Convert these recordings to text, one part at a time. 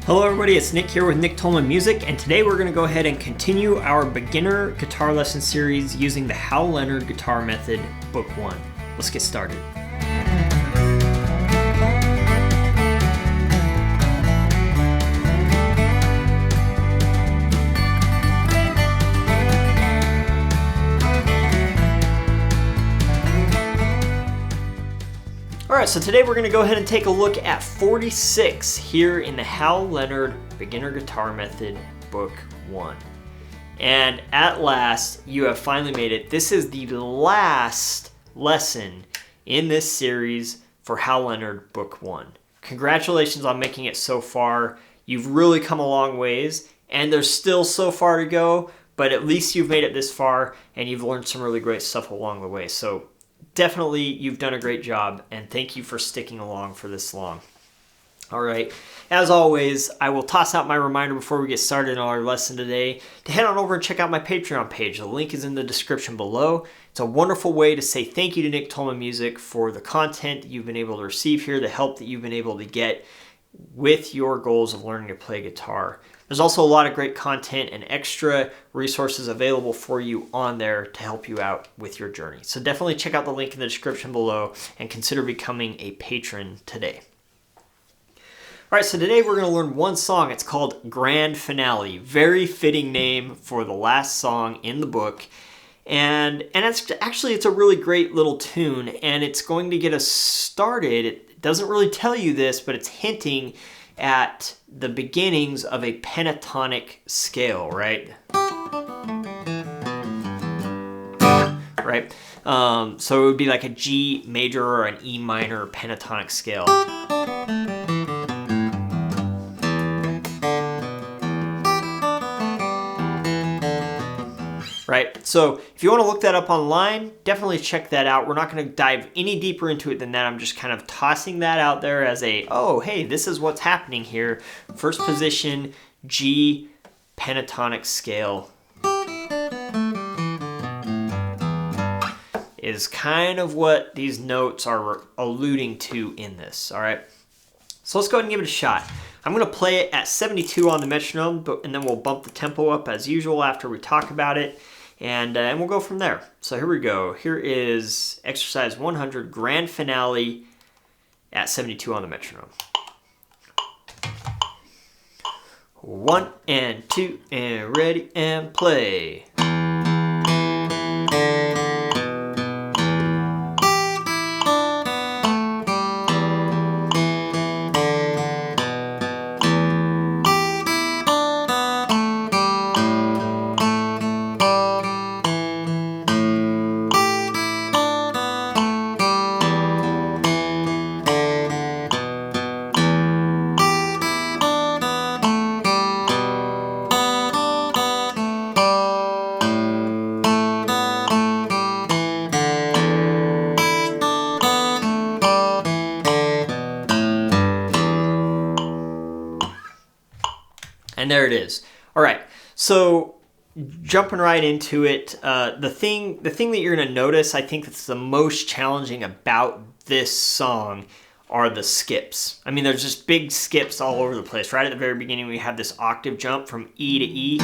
Hello everybody, it's Nick here with Nick Tolman Music, and today we're going to go ahead and continue our beginner guitar lesson series using the Leonard guitar method, Book 1. Let's get started. Alright, so today we're going to go ahead and take a look at 46 here in the Leonard Beginner Guitar Method Book 1. And at last, you have finally made it. This is the last lesson in this series for Leonard Book 1. Congratulations on making it so far. You've really come a long ways, and there's still so far to go, but at least you've made it this far, and you've learned some really great stuff along the way. So definitely, you've done a great job, and thank you for sticking along for this long. All right, as always, I will toss out my reminder before we get started on our lesson today to head on over and check out my Patreon page. The link is in the description below. It's a wonderful way to say thank you to Nick Tolman Music for the content that you've been able to receive here, the help that you've been able to get with your goals of learning to play guitar. There's also a lot of great content and extra resources available for you on there to help you out with your journey. So definitely check out the link in the description below and consider becoming a patron today. All right, so today we're going to learn one song. It's called Grand Finale. Very fitting name for the last song in the book. And it's a really great little tune, and it's going to get us started. It doesn't really tell you this, but it's hinting at the beginnings of a pentatonic scale, right? Right? So it would be like a G major or an E minor pentatonic scale. Right? So if you want to look that up online, definitely check that out. We're not going to dive any deeper into it than that. I'm just kind of tossing that out there as oh, hey, this is what's happening here. First position, G pentatonic scale is kind of what these notes are alluding to in this, all right? So let's go ahead and give it a shot. I'm going to play it at 72 on the metronome, and then we'll bump the tempo up as usual after we talk about it. And we'll go from there. So here we go. Here is exercise 100, Grand Finale at 72 on the metronome. 1 and 2 and ready and play. And there it is. All right, so jumping right into it, the thing that you're going to notice, I think that's the most challenging about this song are the skips. I mean, there's just big skips all over the place. Right at the very beginning, we have this octave jump from E to E.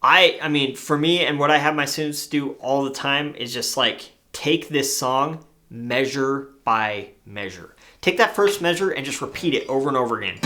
I mean, for me, and what I have my students do all the time is just like take this song measure by measure. Take that first measure and just repeat it over and over again.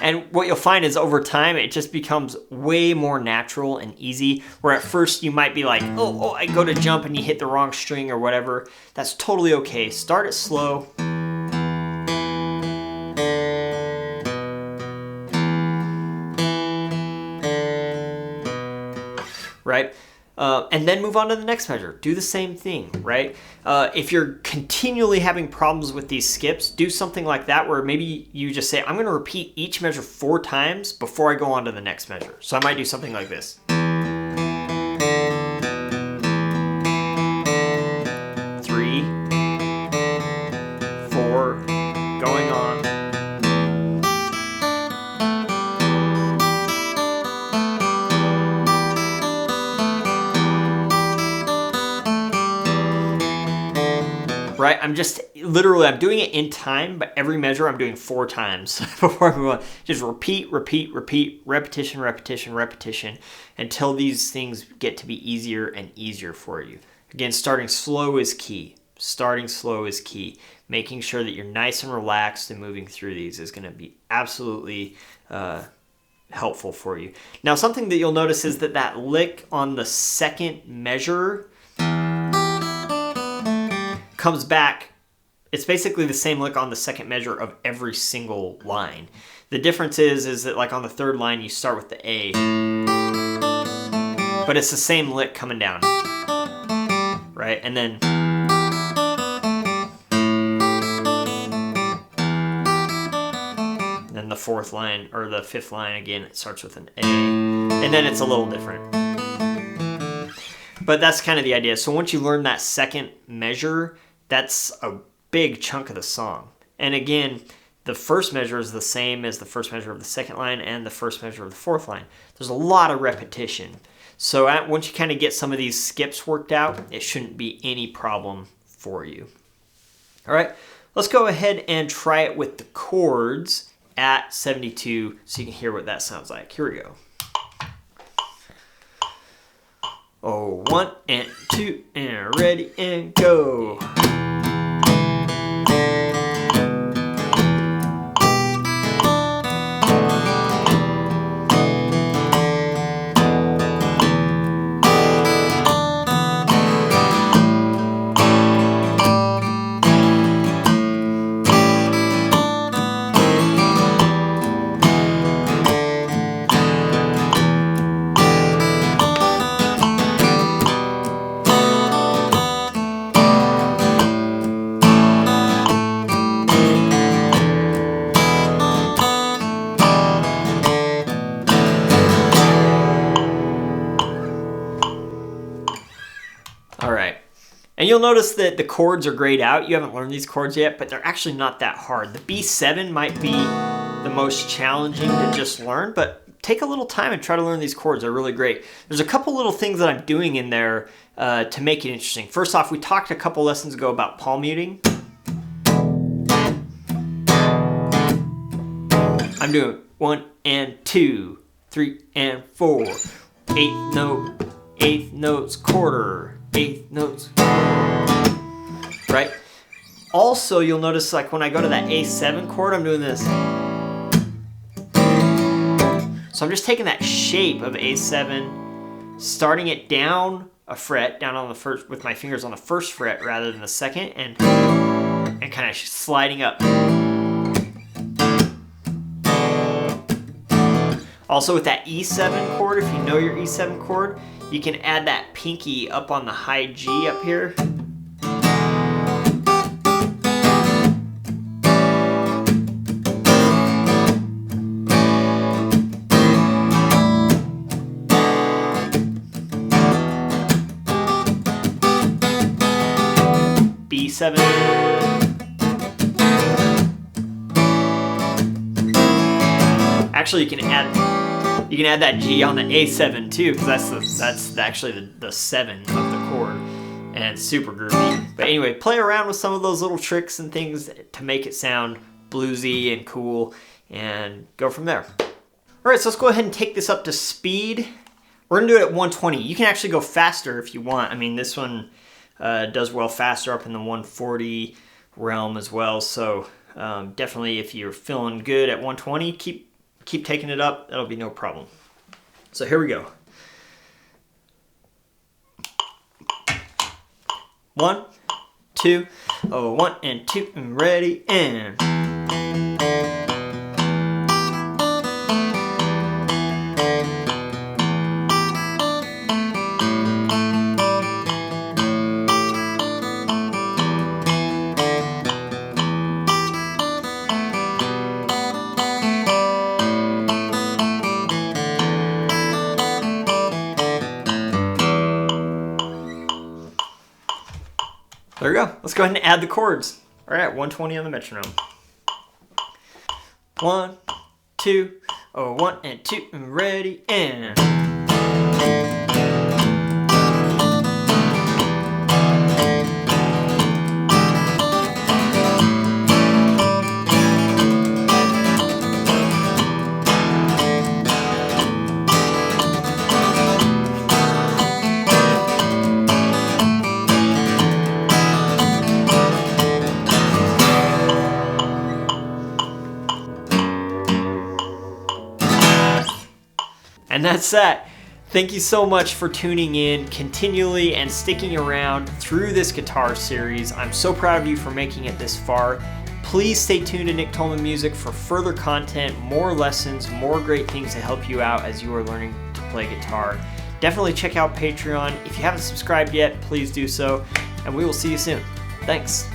And what you'll find is over time, it just becomes way more natural and easy. Where at first you might be like, oh, I go to jump and you hit the wrong string or whatever. That's totally okay. Start it slow. Right? And then move on to the next measure. Do the same thing, right? If you're continually having problems with these skips, do something like that where maybe you just say, I'm going to repeat each measure 4 times before I go on to the next measure. So I might do something like this. 3, 4, going on. right? I'm doing it in time, but every measure I'm doing 4 times before I move on. Just repeat, repeat, repeat, repetition, repetition, repetition, until these things get to be easier and easier for you. Again, starting slow is key. Starting slow is key. Making sure that you're nice and relaxed and moving through these is going to be absolutely helpful for you. Now, something that you'll notice is that lick on the second measure comes back. It's basically the same lick on the second measure of every single line. The difference is that like on the third line, you start with the A, but it's the same lick coming down, right? And then the fourth line or the fifth line, again, it starts with an A, and then it's a little different. But that's kind of the idea. So once you learn that second measure, that's a big chunk of the song. And again, the first measure is the same as the first measure of the second line and the first measure of the fourth line. There's a lot of repetition. So once you kind of get some of these skips worked out, it shouldn't be any problem for you. All right, let's go ahead and try it with the chords at 72 so you can hear what that sounds like. Here we go. Oh, 1 and 2 and ready and go. And you'll notice that the chords are grayed out. You haven't learned these chords yet, but they're actually not that hard. The B7 might be the most challenging to just learn, but take a little time and try to learn these chords. They're really great. There's a couple little things that I'm doing in there to make it interesting. First off, we talked a couple lessons ago about palm muting. I'm doing 1 and 2, 3 and 4, 8th note, 8th notes, quarter, 8th notes, right? Also, you'll notice like when I go to that A7 chord, I'm doing this. So I'm just taking that shape of A7, starting it down a fret, down on the first, with my fingers on the first fret rather than the second, and kind of sliding up. Also with that E7 chord, if you know your E7 chord, you can add that pinky up on the high G up here. B7. Actually, you can add that G on the A7 too, because that's actually the 7 of the chord, and it's super groovy. But anyway, play around with some of those little tricks and things to make it sound bluesy and cool, and go from there. All right, so let's go ahead and take this up to speed. We're gonna do it at 120. You can actually go faster if you want. I mean, this one does well faster, up in the 140 realm as well. So definitely, if you're feeling good at 120, keep taking it up. That'll be no problem. So here we go. 1, 2, oh, 1 and 2 and ready and. There we go. Let's go ahead and add the chords. All right, 120 on the metronome. 1, 2, oh, 1 and 2 and ready and. And that's that. Thank you so much for tuning in continually and sticking around through this guitar series. I'm so proud of you for making it this far. Please stay tuned to Nick Tolman Music for further content, more lessons, more great things to help you out as you are learning to play guitar. Definitely check out Patreon. If you haven't subscribed yet, please do so, and we will see you soon. Thanks.